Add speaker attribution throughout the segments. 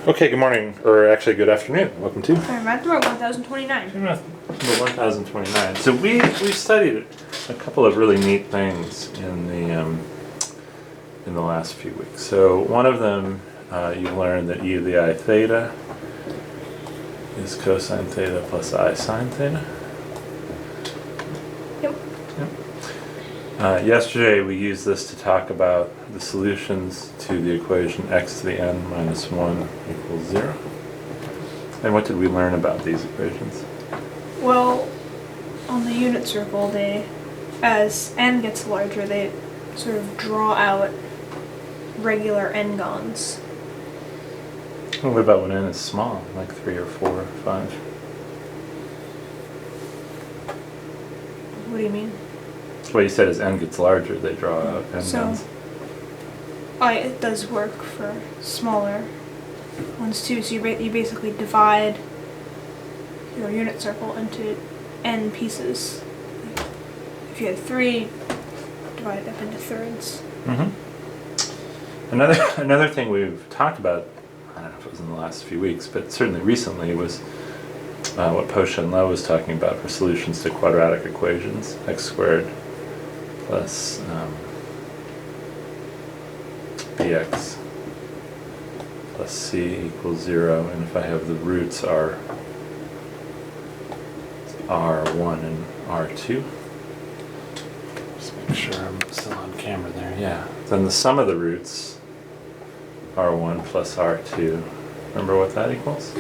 Speaker 1: Okay, good morning, or actually good afternoon. Welcome to
Speaker 2: FamilyMath 1029.
Speaker 1: FamilyMath 1029. So we studied a couple of really neat things in the last few weeks. So one of them, you learned that e to the I theta is cosine theta plus I sine theta.
Speaker 2: Yep.
Speaker 1: Yesterday we used this to talk about the solutions to the equation x to the n minus 1 equals 0. And what did we learn about these equations?
Speaker 2: Well, on the unit circle, as n gets larger, they sort of draw out regular n-gons.
Speaker 1: Well, what about when n is small, like 3 or 4 or 5?
Speaker 2: What do you mean?
Speaker 1: What you said is n gets larger, they draw out n
Speaker 2: So,
Speaker 1: guns.
Speaker 2: it does work for smaller ones too. So you basically divide your unit circle into n pieces. If you had 3, divide it up into thirds.
Speaker 1: Another thing we've talked about, I don't know if it was in the last few weeks, but certainly recently, was what Posha and Lowe was talking about for solutions to quadratic equations, x squared plus bx plus c equals 0, and if I have the roots are r1 and r2, just make sure I'm still on camera there, yeah, then the sum of the roots, r1 plus r2, remember what that equals?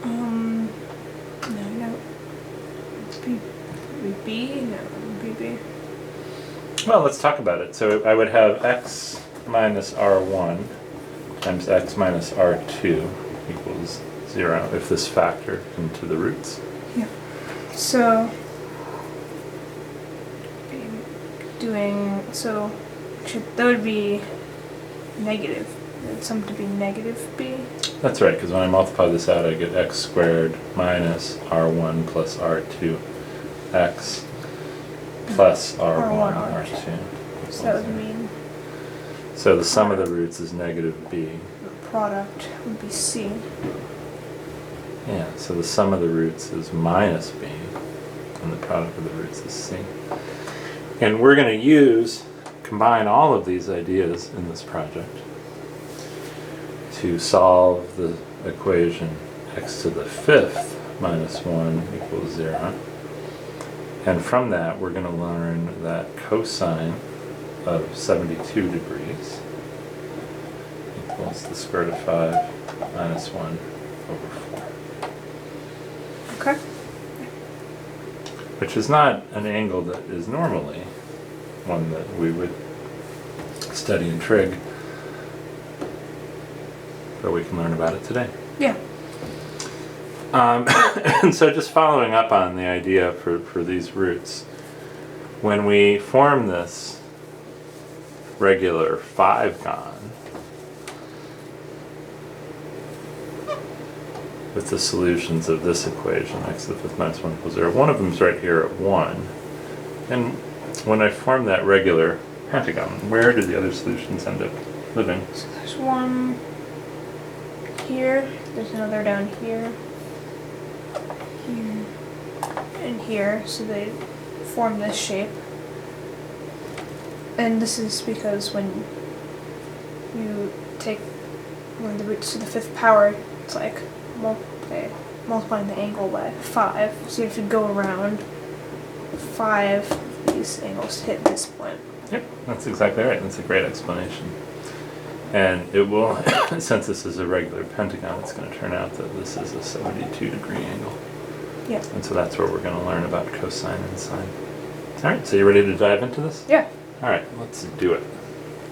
Speaker 2: No. B? No, BB.
Speaker 1: Well, let's talk about it. So I would have x minus r1 times x minus r2 equals 0 if this factored into the roots.
Speaker 2: Yeah. So, that would be negative. It's something to be negative b.
Speaker 1: That's right, because when I multiply this out, I get x squared minus r1 plus r2 x plus r1 r2.
Speaker 2: So that would mean
Speaker 1: So the sum of the roots is negative b.
Speaker 2: the product would be c.
Speaker 1: Yeah, so the sum of the roots is minus b, and the product of the roots is c. And we're going to combine all of these ideas in this project to solve the equation x to the 5th minus 1 equals 0. And from that, we're going to learn that cosine of 72 degrees equals the square root of 5 minus 1 over 4.
Speaker 2: Okay.
Speaker 1: Which is not an angle that is normally one that we would study in trig, but we can learn about it today.
Speaker 2: Yeah.
Speaker 1: And so just following up on the idea for these roots, when we form this regular 5-gon with the solutions of this equation, x to the 5th minus 1 equals 0, one of them is right here at 1. And when I form that regular pentagon, where do the other solutions end up living?
Speaker 2: So there's one here, there's another down here, here, and here, so they form this shape. And this is because when you take one of the roots to the 5th power, it's like multiplying the angle by 5, so you have to go around 5 of these angles to hit this point.
Speaker 1: Yep, that's exactly right. That's a great explanation. And it will, since this is a regular pentagon, it's going to turn out that this is a 72-degree angle.
Speaker 2: Yeah.
Speaker 1: And so that's where we're going to learn about cosine and sine. All right, so you ready to dive into this?
Speaker 2: Yeah.
Speaker 1: All right, let's do it.